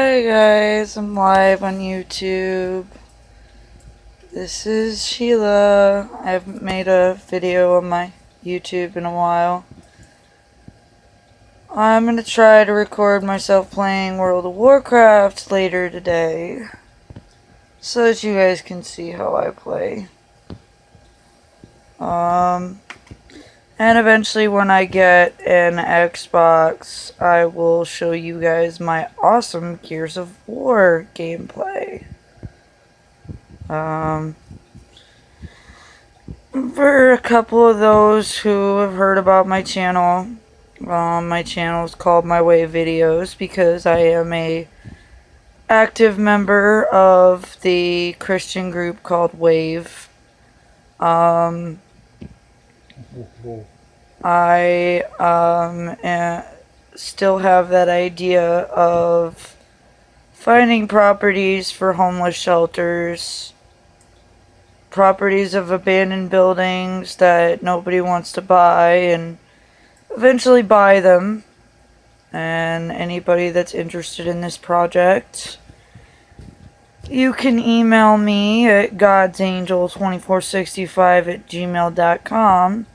Hi guys, I'm live on YouTube. This is Sheila. I haven't made a video on my YouTube in a while. I'm gonna try to record myself playing World of Warcraft later today, so that you guys can see how I play. And eventually when I get an Xbox, I will show you guys my awesome Gears of War gameplay. For a couple of those who have heard about my channel is called My Wave Videos because I am a active member of the Christian group called Wave. I still have that idea of finding properties for homeless shelters, properties of abandoned buildings that nobody wants to buy, and eventually buy them. And anybody that's interested in this project, you can email me at godsangel2465@gmail.com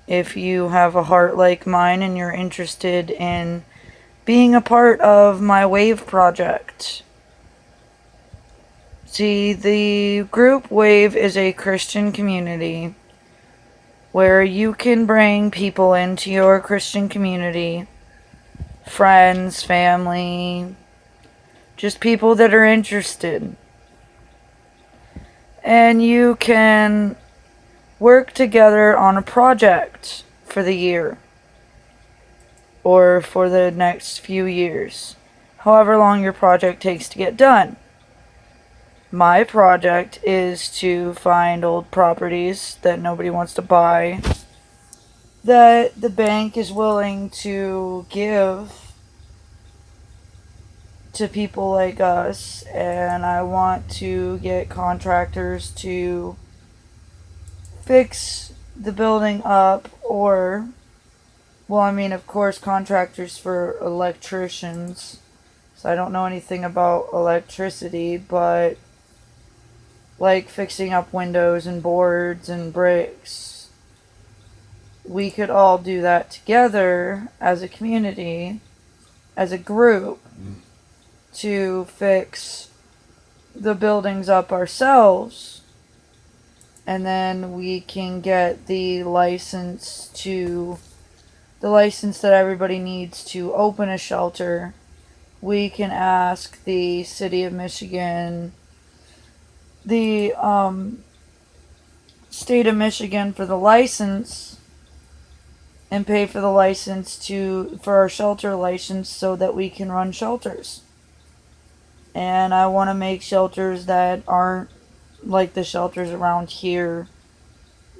if you have a heart like mine and you're interested in being a part of my Wave project. See, the group Wave is a Christian community where you can bring people into your Christian community, friends, family, just people that are interested. And you can work together on a project for the year or for the next few years, however long your project takes to get done. My project is to find old properties that nobody wants to buy, that the bank is willing to give to people like us, and I want to get contractors to fix the building up, or, well, I mean, of course, contractors for electricians, so I don't know anything about electricity, but like fixing up windows and boards and bricks. We could all do that together as a community, as a group, to fix the buildings up ourselves, and then we can get the license that everybody needs to open a shelter. We can ask the city of Michigan, the state of Michigan for the license, and pay for the license for our shelter license so that we can run shelters. And I want to make shelters that aren't like the shelters around here,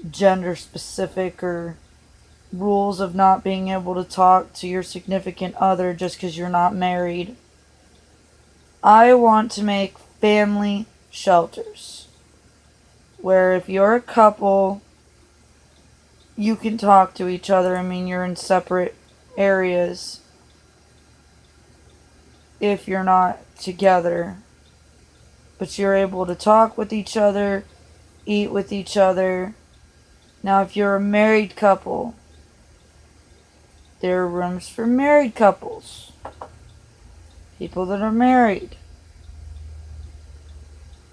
gender specific, or rules of not being able to talk to your significant other just because you're not married. I want to make family shelters where if you're a couple, you can talk to each other. I mean, you're in separate areas if you're not together, but you're able to talk with each other, eat with each other. Now, if you're a married couple, there are rooms for married couples, people that are married.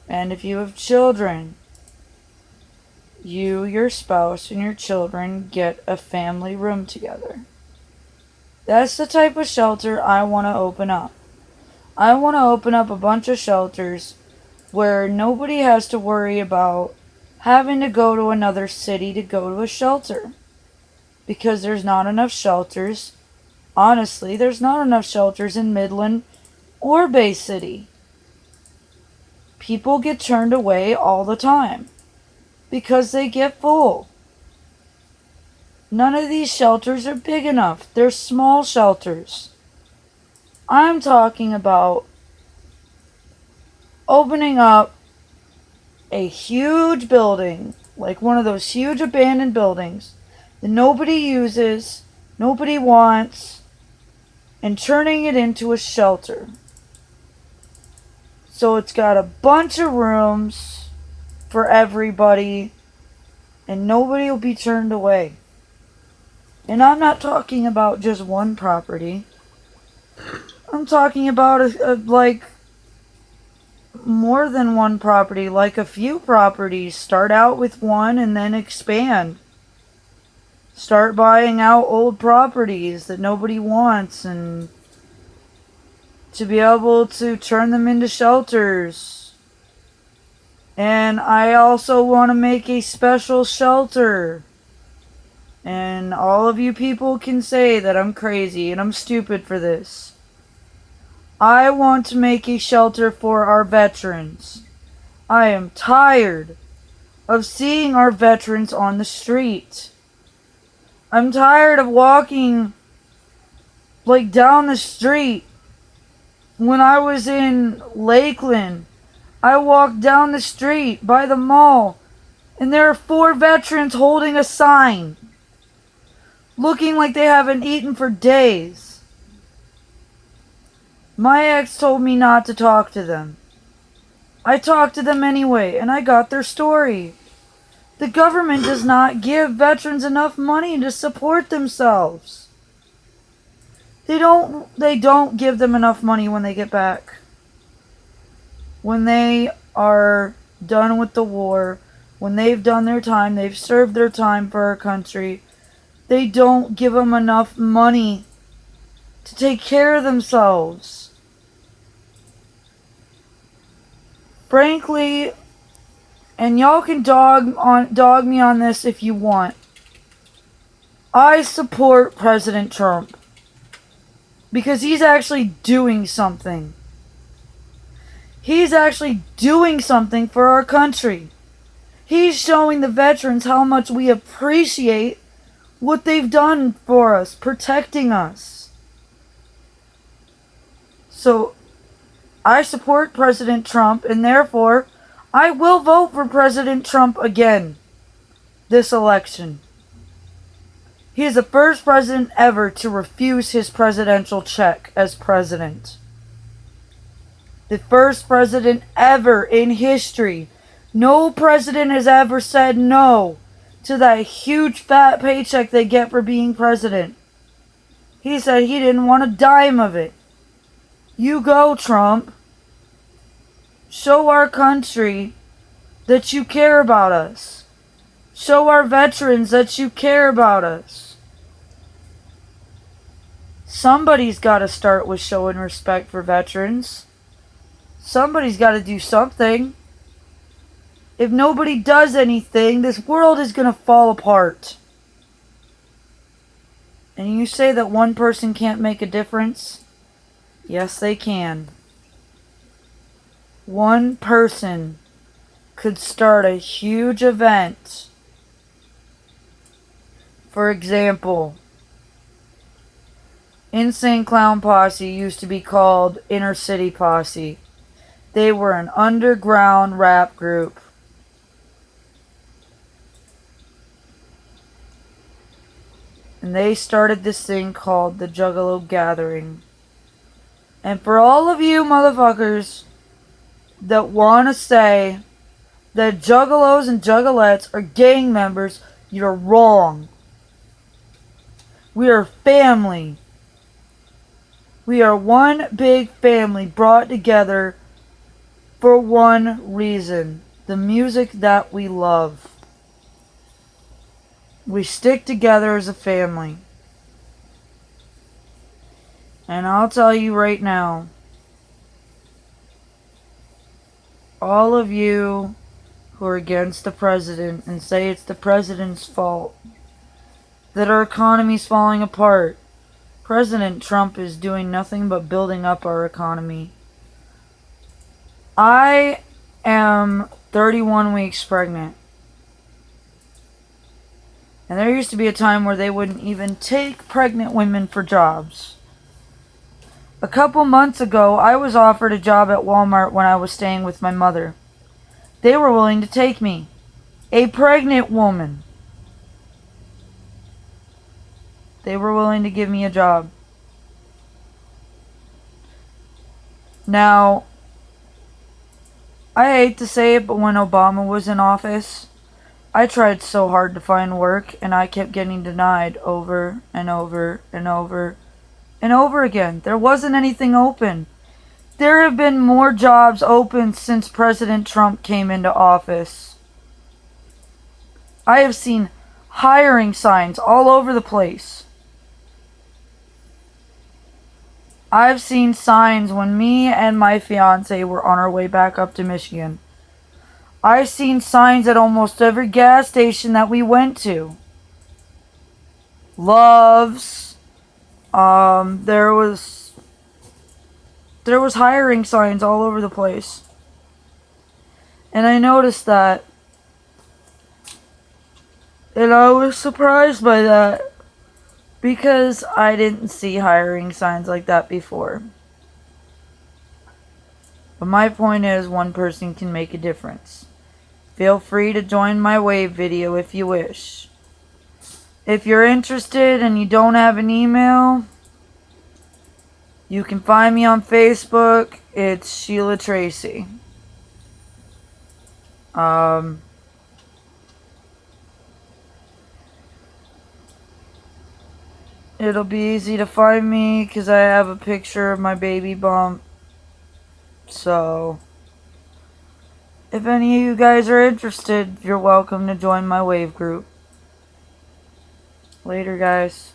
And if you have children, you, your spouse, and your children get a family room together. That's the type of shelter I want to open up. I want to open up a bunch of shelters where nobody has to worry about having to go to another city to go to a shelter. Because there's not enough shelters. Honestly, there's not enough shelters in Midland or Bay City. People get turned away all the time because they get full. None of these shelters are big enough. They're small shelters. I'm talking about opening up a huge building, like one of those huge abandoned buildings that nobody uses, nobody wants, and turning it into a shelter. So it's got a bunch of rooms for everybody, and nobody will be turned away. And I'm not talking about just one property. I'm talking about like more than one property, like a few properties. Start out with one and then expand. Start buying out old properties that nobody wants and to be able to turn them into shelters. And I also want to make a special shelter. And all of you people can say that I'm crazy and I'm stupid for this. I want to make a shelter for our veterans. I am tired of seeing our veterans on the street. I'm tired of walking like down the street. When I was in Lakeland, I walked down the street by the mall, and there are 4 veterans holding a sign, looking like they haven't eaten for days. My ex told me not to talk to them. I talked to them anyway, and I got their story. The government does not give veterans enough money to support themselves. They don't give them enough money when they get back. When they are done with the war, when they've done their time, they've served their time for our country, they don't give them enough money to take care of themselves. Frankly, and y'all can dog me on this if you want, I support President Trump because he's actually doing something. He's actually doing something for our country. He's showing the veterans how much we appreciate what they've done for us, protecting us. So, I support President Trump, and therefore, I will vote for President Trump again this election. He is the first president ever to refuse his presidential check as president. The first president ever in history. No president has ever said no to that huge fat paycheck they get for being president. He said he didn't want a dime of it. You go, Trump. Show our country that you care about us. Show our veterans that you care about us. Somebody's got to start with showing respect for veterans. Somebody's got to do something. If nobody does anything, this world is going to fall apart. And you say that one person can't make a difference? Yes, they can. One person could start a huge event. For example, Insane Clown Posse used to be called Inner City Posse. They were an underground rap group. And they started this thing called the Juggalo Gathering. And for all of you motherfuckers that want to say that juggalos and juggalettes are gang members, you're wrong. We are family. We are one big family brought together for one reason: the music that we love. We stick together as a family. And I'll tell you right now, all of you who are against the president and say it's the president's fault that our economy's falling apart, President Trump is doing nothing but building up our economy. I am 31 weeks pregnant. And there used to be a time where they wouldn't even take pregnant women for jobs. A couple months ago, I was offered a job at Walmart when I was staying with my mother. They were willing to take me. A pregnant woman. They were willing to give me a job. Now, I hate to say it, but when Obama was in office, I tried so hard to find work and I kept getting denied over and over and over and over again. There wasn't anything open. There have been more jobs open since President Trump came into office. I have seen hiring signs all over the place. I've seen signs when me and my fiance were on our way back up to Michigan. I've seen signs at almost every gas station that we went to. Love's. There was hiring signs all over the place. And I noticed that. And I was surprised by that. Because I didn't see hiring signs like that before. But my point is, one person can make a difference. Feel free to join my wave video if you wish. If you're interested and you don't have an email, you can find me on Facebook. It's Sheila Tracy. It'll be easy to find me because I have a picture of my baby bump. So, if any of you guys are interested, you're welcome to join my wave group. Later, guys.